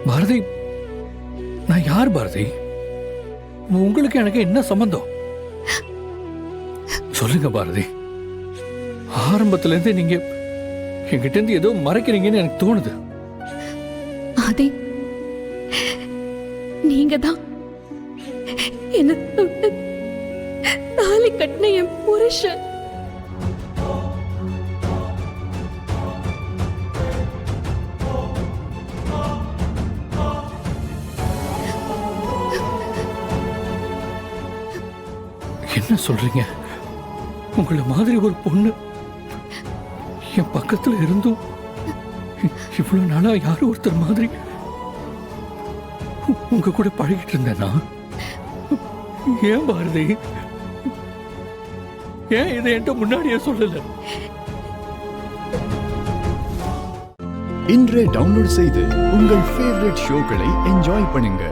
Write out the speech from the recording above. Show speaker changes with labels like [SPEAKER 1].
[SPEAKER 1] பாரதி, நான் யார் பாரதி? உங்களுக்கு எனக்கு என்ன சம்பந்தம் சொல்லுங்க பாரதி. ஆரம்பத்துல இருந்து நீங்க என்கிட்ட இருந்து ஏதோ மறைக்கிறீங்கன்னு எனக்கு தோணுது.
[SPEAKER 2] ஆதி, நீங்க தான் என்ன தொட்டு தாலி கட்டின என் புருஷன்.
[SPEAKER 1] என்ன சொல்றீங்க? உங்களை மாதிரி ஒரு பொண்ணு என் பக்கத்துல இருந்தும் இவ்வளவு நாளா யாரும் ஒருத்தர் மாதிரி உங்க கூட பழகிட்டு இருந்தேன்னா ஏன் பாரதி? ஏன் இதை என்கிட்ட முன்னாடியே சொல்லல?
[SPEAKER 3] இன்றே டவுன்லோட் செய்து உங்கள் ஃபேவரட் ஷோக்களை என்ஜாய் பண்ணுங்க.